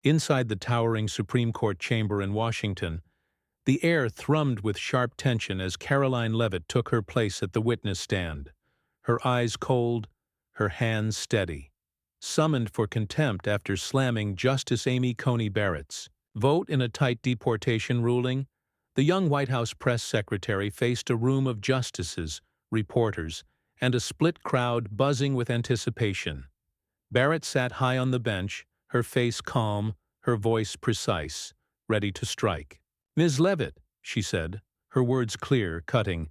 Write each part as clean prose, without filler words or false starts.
Inside the towering Supreme Court chamber in Washington, the air thrummed with sharp tension as Karoline Leavitt took her place at the witness stand, her eyes cold, her hands steady. Summoned for contempt after slamming Justice Amy Coney Barrett's vote in a tight deportation ruling, the young White House press secretary faced a room of justices, reporters, and a split crowd buzzing with anticipation. Barrett sat high on the bench, her face calm, her voice precise, ready to strike. "Ms. Leavitt," she said, her words clear, cutting,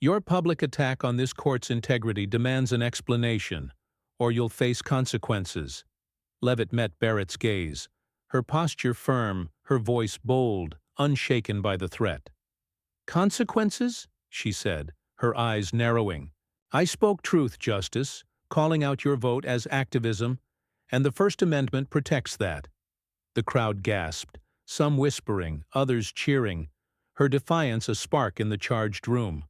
"your public attack on this court's integrity demands an explanation, or you'll face consequences." Leavitt met Barrett's gaze, her posture firm, her voice bold, unshaken by the threat. "Consequences?" she said, her eyes narrowing. "I spoke truth, Justice, calling out your vote as activism, and the First Amendment protects that." The crowd gasped, some whispering, others cheering, her defiance a spark in the charged room.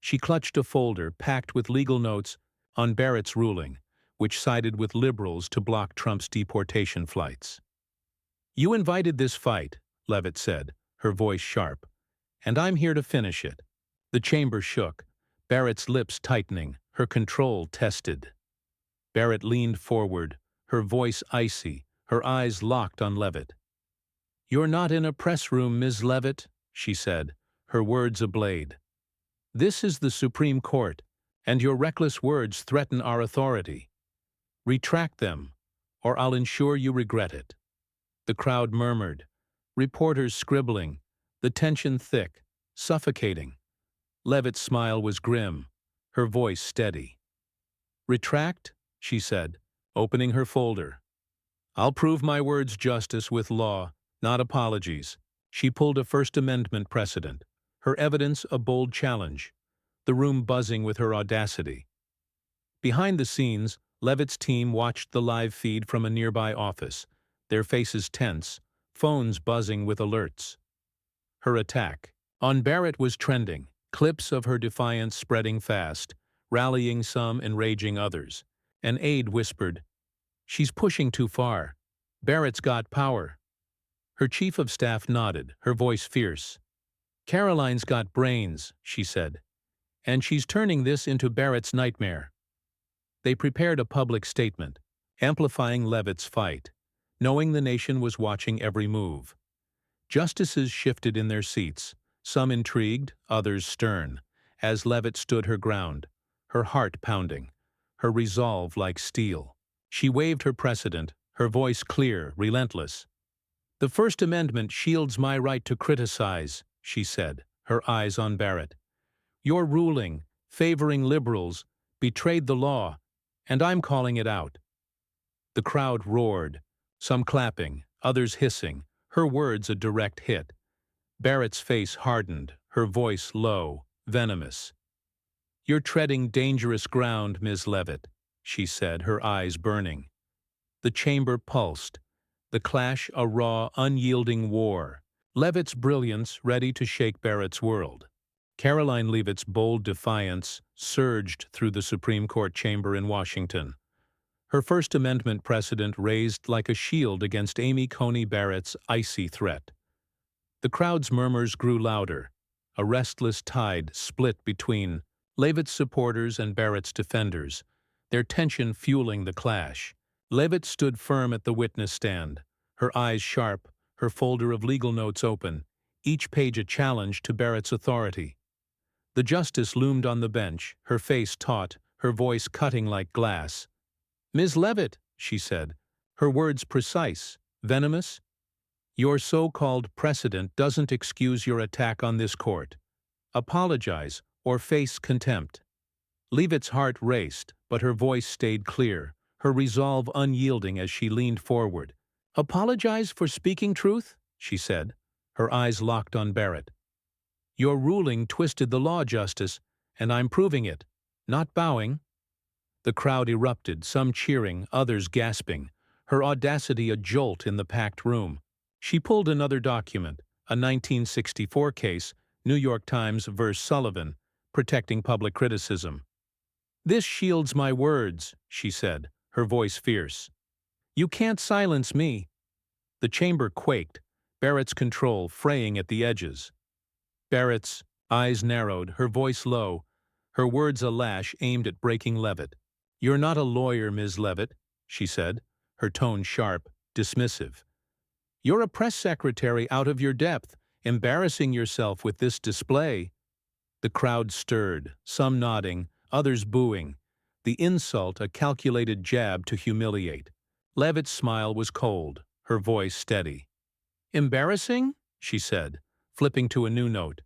She clutched a folder packed with legal notes on Barrett's ruling, which sided with liberals to block Trump's deportation flights. "You invited this fight," Leavitt said, her voice sharp, "and I'm here to finish it." The chamber shook, Barrett's lips tightening, her control tested. Barrett leaned forward, her voice icy, her eyes locked on Leavitt. "You're not in a press room, Ms. Leavitt," she said, her words ablade. "This is the Supreme Court, and your reckless words threaten our authority. Retract them, or I'll ensure you regret it." The crowd murmured, reporters scribbling, the tension thick, suffocating. Leavitt's smile was grim, her voice steady. "Retract?" she said, opening her folder. "I'll prove my words, Justice, with law, not apologies." She pulled a First Amendment precedent, her evidence a bold challenge, the room buzzing with her audacity. Behind the scenes, Leavitt's team watched the live feed from a nearby office, their faces tense, phones buzzing with alerts. Her attack on Barrett was trending, clips of her defiance spreading fast, rallying some, enraging others. An aide whispered, "She's pushing too far. Barrett's got power." Her chief of staff nodded, her voice fierce. "Karoline's got brains," she said, "and she's turning this into Barrett's nightmare." They prepared a public statement, amplifying Leavitt's fight, knowing the nation was watching every move. Justices shifted in their seats, some intrigued, others stern, as Leavitt stood her ground, her heart pounding, her resolve like steel. She waved her precedent, her voice clear, relentless. "The First Amendment shields my right to criticize," she said, her eyes on Barrett. "Your ruling, favoring liberals, betrayed the law, and I'm calling it out." The crowd roared, some clapping, others hissing, her words a direct hit. Barrett's face hardened, her voice low, venomous. "You're treading dangerous ground, Ms. Leavitt," she said, her eyes burning. The chamber pulsed, the clash a raw, unyielding war. Leavitt's brilliance ready to shake Barrett's world. Karoline Leavitt's bold defiance surged through the Supreme Court chamber in Washington. Her First Amendment precedent raised like a shield against Amy Coney Barrett's icy threat. The crowd's murmurs grew louder, a restless tide split between Leavitt's supporters and Barrett's defenders, their tension fueling the clash. Leavitt stood firm at the witness stand, her eyes sharp, her folder of legal notes open, each page a challenge to Barrett's authority. The justice loomed on the bench, her face taut, her voice cutting like glass. "Ms. Leavitt," she said, her words precise, venomous, "your so-called precedent doesn't excuse your attack on this court. Apologize or face contempt." Leavitt's heart raced, but her voice stayed clear, her resolve unyielding as she leaned forward. "Apologize for speaking truth?" she said, her eyes locked on Barrett. "Your ruling twisted the law, Justice, and I'm proving it, not bowing." The crowd erupted, some cheering, others gasping, her audacity a jolt in the packed room. She pulled another document, a 1964 case, New York Times v. Sullivan, protecting public criticism. "This shields my words," she said, her voice fierce. "You can't silence me. The chamber quaked, Barrett's control fraying at the edges. Barrett's eyes narrowed, her voice low, her words a lash aimed at breaking Leavitt. "You're not a lawyer, Ms. Leavitt," she said, her tone sharp, dismissive. "You're a press secretary out of your depth, embarrassing yourself with this display." The crowd stirred, some nodding, others booing. The insult a calculated jab to humiliate. Leavitt's smile was cold, her voice steady. "Embarrassing?" she said, flipping to a new note.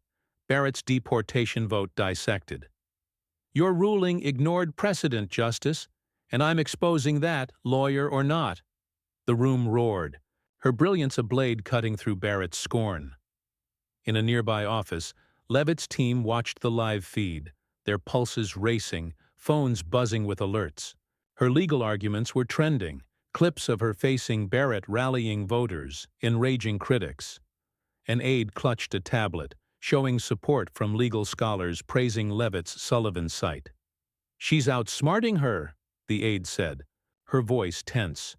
Barrett's deportation vote dissected. "Your ruling ignored precedent, Justice, and I'm exposing that, lawyer or not." The room roared, her brilliance a blade cutting through Barrett's scorn. In a nearby office, Leavitt's team watched the live feed, their pulses racing, phones buzzing with alerts. Her legal arguments were trending, clips of her facing Barrett rallying voters, enraging critics. An aide clutched a tablet, showing support from legal scholars praising Leavitt's Sullivan site. "She's outsmarting her," the aide said, her voice tense.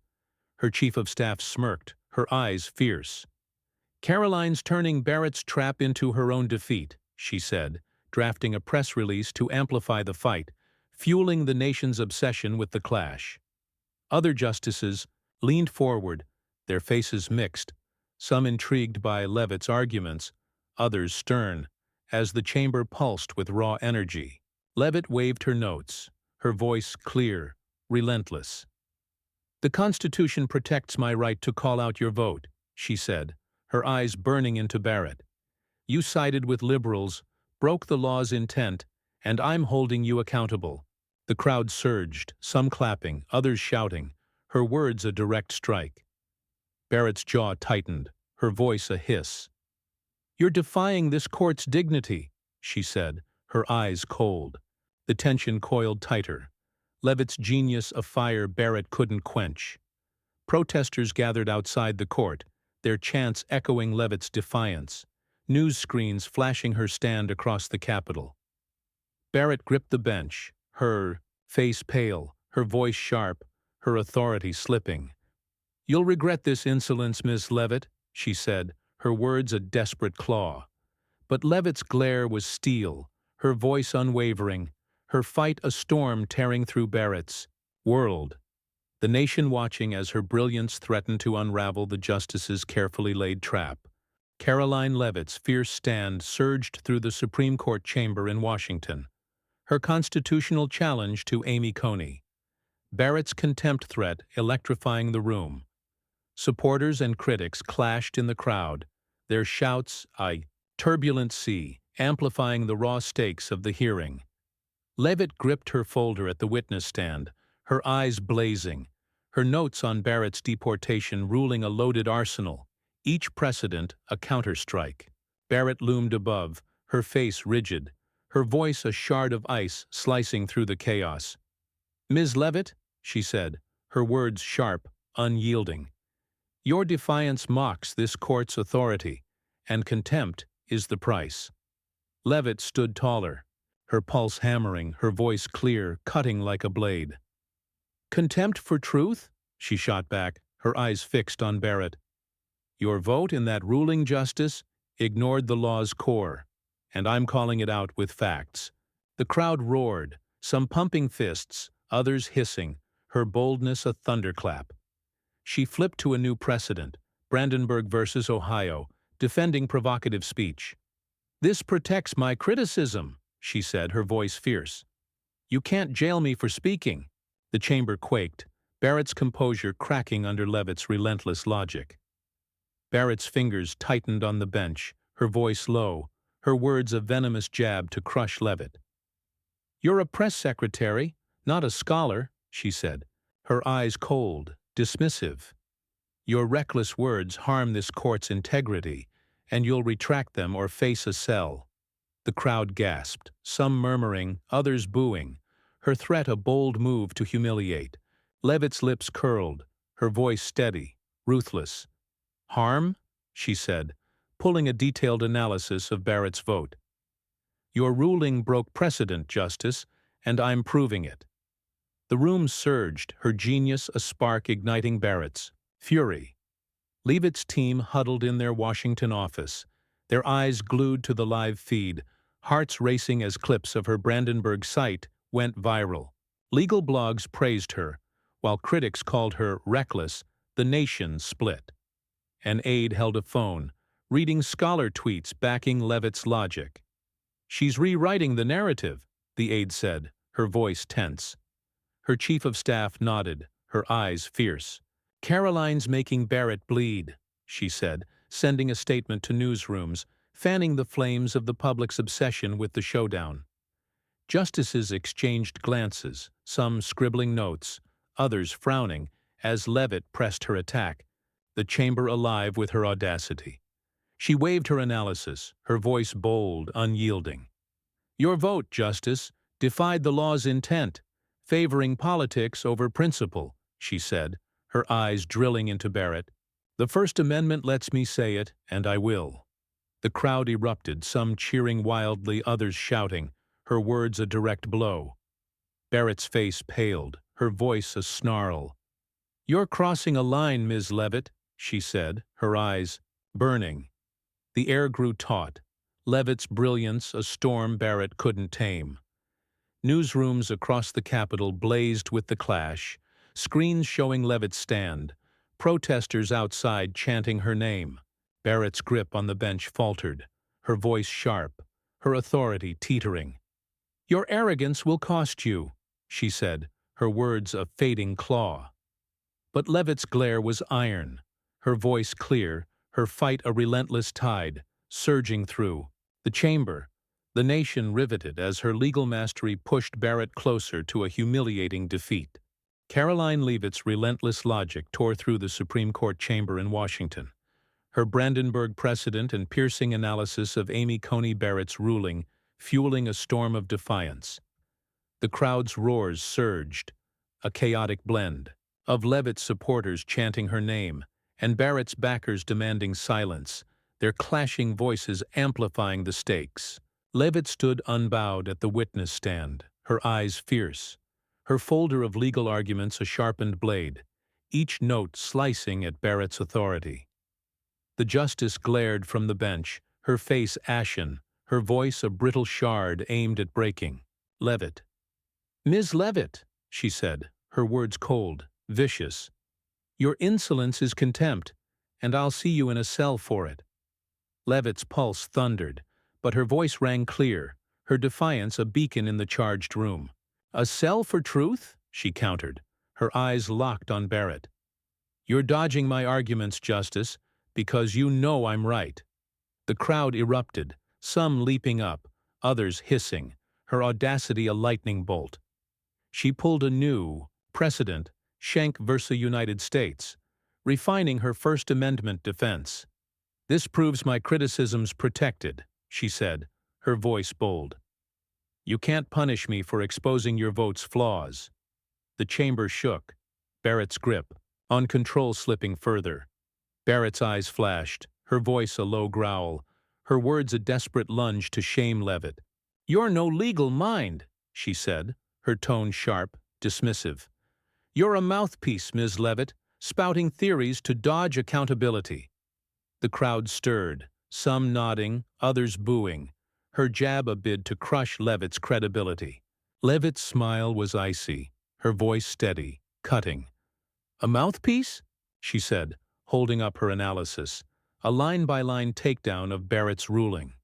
Her chief of staff smirked, her eyes fierce. "Karoline's turning Barrett's trap into her own defeat," she said, drafting a press release to amplify the fight, fueling the nation's obsession with the clash. Other justices leaned forward, their faces mixed, some intrigued by Leavitt's arguments, others stern, as the chamber pulsed with raw energy. Leavitt waved her notes, her voice clear, relentless. "The Constitution protects my right to call out your vote," she said, her eyes burning into Barrett. "You sided with liberals, broke the law's intent, and I'm holding you accountable." The crowd surged, some clapping, others shouting, her words a direct strike. Barrett's jaw tightened, her voice a hiss. "You're defying this court's dignity," she said, her eyes cold. The tension coiled tighter. Leavitt's genius a fire Barrett couldn't quench. Protesters gathered outside the court, their chants echoing Leavitt's defiance, news screens flashing her stand across the Capitol. Barrett gripped the bench, her face pale, her voice sharp, her authority slipping. "You'll regret this insolence, Miss Leavitt," she said, her words a desperate claw. But Leavitt's glare was steel, her voice unwavering, her fight a storm tearing through Barrett's world, the nation watching as her brilliance threatened to unravel the justice's carefully laid trap. Karoline Leavitt's fierce stand surged through the Supreme Court chamber in Washington, her constitutional challenge to Amy Coney. Barrett's contempt threat electrifying the room. Supporters and critics clashed in the crowd, their shouts a turbulent sea, amplifying the raw stakes of the hearing. Leavitt gripped her folder at the witness stand, her eyes blazing, her notes on Barrett's deportation ruling a loaded arsenal, each precedent a counterstrike. Barrett loomed above, her face rigid, her voice a shard of ice slicing through the chaos. "Ms. Leavitt," she said, her words sharp, unyielding, "your defiance mocks this court's authority, and contempt is the price." Leavitt stood taller, her pulse hammering, her voice clear, cutting like a blade. "Contempt for truth?" she shot back, her eyes fixed on Barrett. "Your vote in that ruling, Justice, ignored the law's core, and I'm calling it out with facts." The crowd roared, some pumping fists, others hissing, her boldness a thunderclap. She flipped to a new precedent, Brandenburg versus Ohio, defending provocative speech. "This protects my criticism," she said, her voice fierce. "You can't jail me for speaking." The chamber quaked, Barrett's composure cracking under Leavitt's relentless logic. Barrett's fingers tightened on the bench, her voice low, her words a venomous jab to crush Leavitt. "You're a press secretary, not a scholar," she said, her eyes cold, dismissive. "Your reckless words harm this court's integrity, and you'll retract them or face a cell." The crowd gasped, some murmuring, others booing, her threat a bold move to humiliate. Leavitt's lips curled, her voice steady, ruthless. "Harm?" she said, pulling a detailed analysis of Barrett's vote. "Your ruling broke precedent, Justice, and I'm proving it." The room surged, her genius a spark igniting Barrett's fury. Leavitt's team huddled in their Washington office, their eyes glued to the live feed, hearts racing as clips of her Brandenburg site went viral. Legal blogs praised her, while critics called her reckless. The nation split. An aide held a phone, reading scholar tweets backing Leavitt's logic. "She's rewriting the narrative," the aide said, her voice tense. Her chief of staff nodded, her eyes fierce. "Karoline's making Barrett bleed," she said, sending a statement to newsrooms, fanning the flames of the public's obsession with the showdown. Justices exchanged glances, some scribbling notes, others frowning, as Leavitt pressed her attack, the chamber alive with her audacity. She waved her analysis, her voice bold, unyielding. "Your vote, Justice, defied the law's intent, favoring politics over principle," she said, her eyes drilling into Barrett. "The First Amendment lets me say it, and I will." The crowd erupted, some cheering wildly, others shouting, her words a direct blow. Barrett's face paled, her voice a snarl. "You're crossing a line, Ms. Leavitt," she said, her eyes burning. The air grew taut. Leavitt's brilliance, a storm Barrett couldn't tame. Newsrooms across the Capitol blazed with the clash, screens showing Leavitt's stand, protesters outside chanting her name. Barrett's grip on the bench faltered, her voice sharp, her authority teetering. "Your arrogance will cost you," she said, her words a fading claw. But Leavitt's glare was iron, her voice clear, her fight a relentless tide, surging through the chamber, the nation riveted as her legal mastery pushed Barrett closer to a humiliating defeat. Karoline Leavitt's relentless logic tore through the Supreme Court chamber in Washington. Her Brandenburg precedent and piercing analysis of Amy Coney Barrett's ruling fueling a storm of defiance. The crowd's roars surged, a chaotic blend of Leavitt's supporters chanting her name and Barrett's backers demanding silence, their clashing voices amplifying the stakes. Leavitt stood unbowed at the witness stand, her eyes fierce, her folder of legal arguments a sharpened blade, each note slicing at Barrett's authority. The justice glared from the bench, her face ashen, her voice a brittle shard aimed at breaking. "Leavitt." "Ms. Leavitt," she said, her words cold, vicious. "Your insolence is contempt, and I'll see you in a cell for it." Leavitt's pulse thundered, but her voice rang clear, her defiance a beacon in the charged room. "A cell for truth?" she countered, her eyes locked on Barrett. "You're dodging my arguments, Justice, because you know I'm right." The crowd erupted, some leaping up, others hissing, her audacity a lightning bolt. She pulled a new precedent, Schenck versus United States, refining her First Amendment defense. "This proves my criticism's protected," she said, her voice bold. "You can't punish me for exposing your vote's flaws." The chamber shook, Barrett's grip, on control slipping further. Barrett's eyes flashed, her voice a low growl, her words a desperate lunge to shame Leavitt. "You're no legal mind," she said, her tone sharp, dismissive. "You're a mouthpiece, Ms. Leavitt, spouting theories to dodge accountability." The crowd stirred, some nodding, others booing, her jab a bid to crush Leavitt's credibility. Leavitt's smile was icy, her voice steady, cutting. "A mouthpiece?" she said, holding up her analysis, a line-by-line takedown of Barrett's ruling.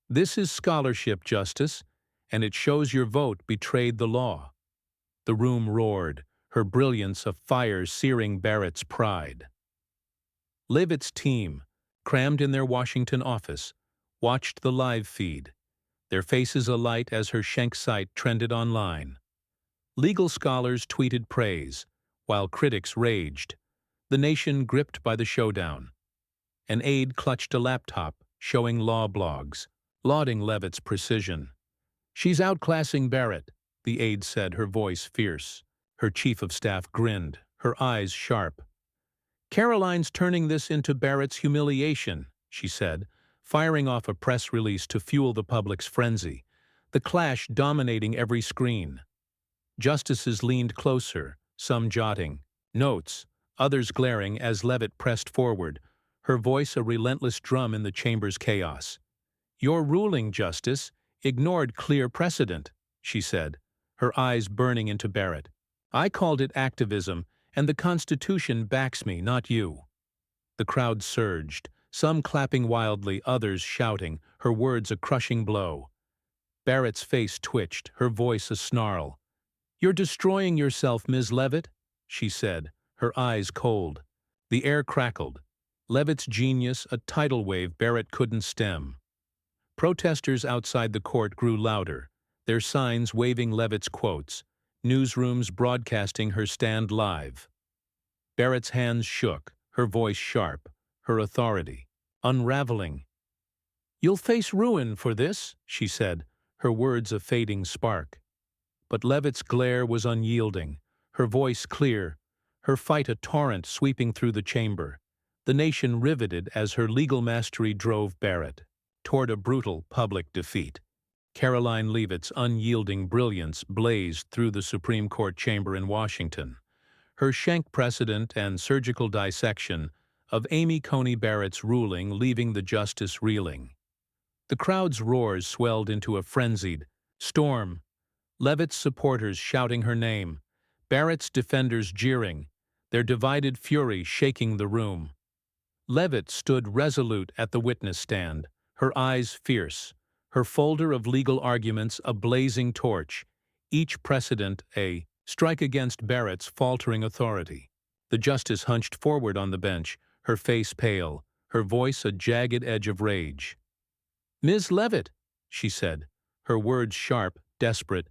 "This is scholarship, Justice, and it shows your vote betrayed the law." The room roared, her brilliance a fire searing Barrett's pride. Leavitt's team, crammed in their Washington office, watched the live feed, their faces alight as her Schenck site trended online. Legal scholars tweeted praise, while critics raged, the nation gripped by the showdown. An aide clutched a laptop, showing law blogs, lauding Leavitt's precision. "She's outclassing Barrett," the aide said, her voice fierce. Her chief of staff grinned, her eyes sharp. "Karoline's turning this into Barrett's humiliation," she said, firing off a press release to fuel the public's frenzy, the clash dominating every screen. Justices leaned closer, some jotting notes, others glaring as Leavitt pressed forward, her voice a relentless drum in the chamber's chaos. "Your ruling, Justice, ignored clear precedent," she said, her eyes burning into Barrett. "I called it activism, and the Constitution backs me, not you." The crowd surged, some clapping wildly, others shouting, her words a crushing blow. Barrett's face twitched, her voice a snarl. "You're destroying yourself, Ms. Leavitt," she said, her eyes cold. The air crackled. Leavitt's genius, a tidal wave Barrett couldn't stem. Protesters outside the court grew louder, their signs waving Leavitt's quotes, newsrooms broadcasting her stand live. Barrett's hands shook, her voice sharp, her authority unraveling. "You'll face ruin for this," she said, her words a fading spark. But Leavitt's glare was unyielding, her voice clear, her fight a torrent sweeping through the chamber. The nation riveted as her legal mastery drove Barrett toward a brutal public defeat. Karoline Leavitt's unyielding brilliance blazed through the Supreme Court chamber in Washington, her Schenck precedent and surgical dissection of Amy Coney Barrett's ruling leaving the justice reeling. The crowd's roars swelled into a frenzied storm, Leavitt's supporters shouting her name, Barrett's defenders jeering, their divided fury shaking the room. Leavitt stood resolute at the witness stand, her eyes fierce, her folder of legal arguments a blazing torch, each precedent a strike against Barrett's faltering authority. The justice hunched forward on the bench, her face pale, her voice a jagged edge of rage. "Ms. Leavitt," she said, her words sharp, desperate,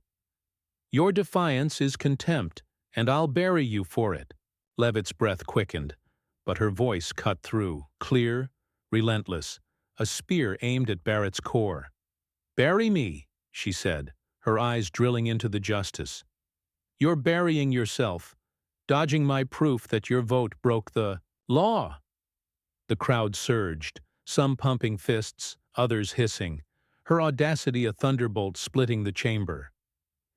"your defiance is contempt, and I'll bury you for it." Leavitt's breath quickened, but her voice cut through, clear, relentless, a spear aimed at Barrett's core. "Bury me," she said, her eyes drilling into the justice. "You're burying yourself, dodging my proof that your vote broke the law." The crowd surged, some pumping fists, others hissing, her audacity a thunderbolt splitting the chamber.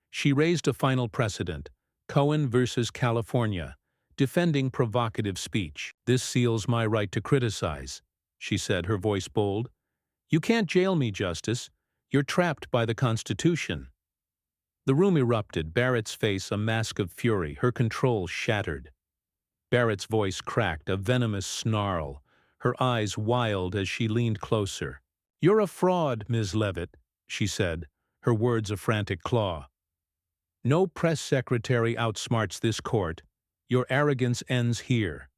She raised a final precedent, Cohen versus California, defending provocative speech. "This seals my right to criticize," she said, her voice bold. "You can't jail me, Justice. You're trapped by the Constitution." The room erupted, Barrett's face a mask of fury, her control shattered. Barrett's voice cracked, a venomous snarl, her eyes wild as she leaned closer. "You're a fraud, Ms. Leavitt," she said, her words a frantic claw. "No press secretary outsmarts this court. Your arrogance ends here."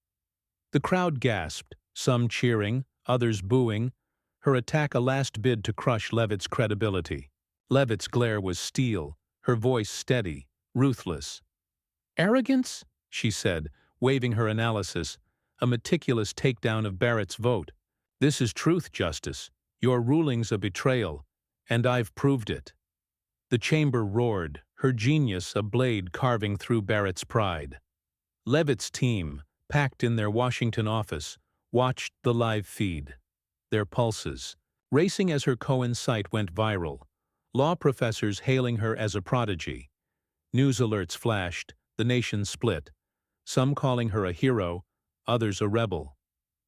The crowd gasped, some cheering, others booing, her attack a last bid to crush Leavitt's credibility. Leavitt's glare was steel, her voice steady, ruthless. "Arrogance?" she said, waving her analysis, a meticulous takedown of Barrett's vote. "This is truth, Justice. Your ruling's a betrayal, and I've proved it." The chamber roared, her genius a blade carving through Barrett's pride. Leavitt's team, packed in their Washington office, watched the live feed, their pulses racing as her Cohen site went viral, law professors hailing her as a prodigy. News alerts flashed, the nation split, some calling her a hero, others a rebel.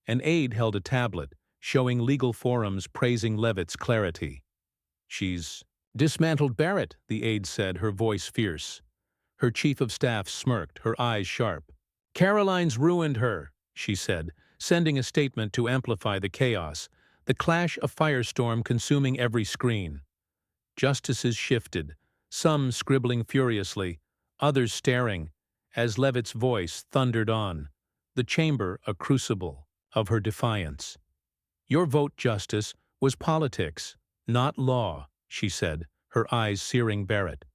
An aide held a tablet, showing legal forums praising Leavitt's clarity. "She's dismantled Barrett," the aide said, her voice fierce. Her chief of staff smirked, her eyes sharp. "Karoline's ruined her," she said, sending a statement to amplify the chaos, the clash a firestorm consuming every screen. Justices shifted, some scribbling furiously, others staring, as Leavitt's voice thundered on, the chamber a crucible of her defiance. "Your vote, Justice, was politics, not law," she said, her eyes searing Barrett.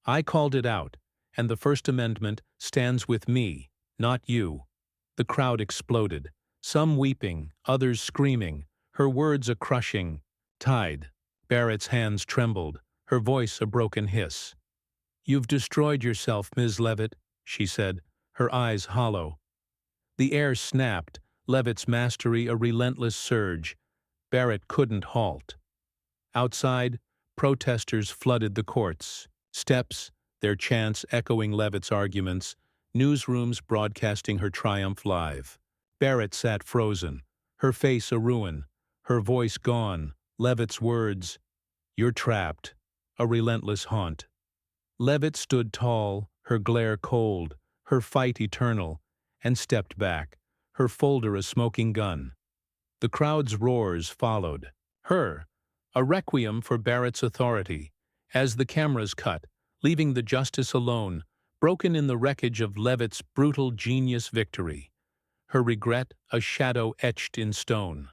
"I called it out, and the First Amendment stands with me, not you." The crowd exploded, some weeping, others screaming, her words a crushing tide. Barrett's hands trembled, her voice a broken hiss. "You've destroyed yourself, Ms. Leavitt," she said, her eyes hollow. The air snapped, Leavitt's mastery a relentless surge. Barrett couldn't halt. Outside, protesters flooded the courts, steps, their chants echoing Leavitt's arguments, newsrooms broadcasting her triumph live. Barrett sat frozen, her face a ruin, her voice gone. Leavitt's words, "You're trapped," a relentless haunt. Leavitt stood tall, her glare cold, her fight eternal, and stepped back, her folder a smoking gun. The crowd's roars followed. Her, a requiem for Barrett's authority, as the cameras cut, leaving the justice alone, broken in the wreckage of Leavitt's brutal genius victory. Her regret a shadow etched in stone.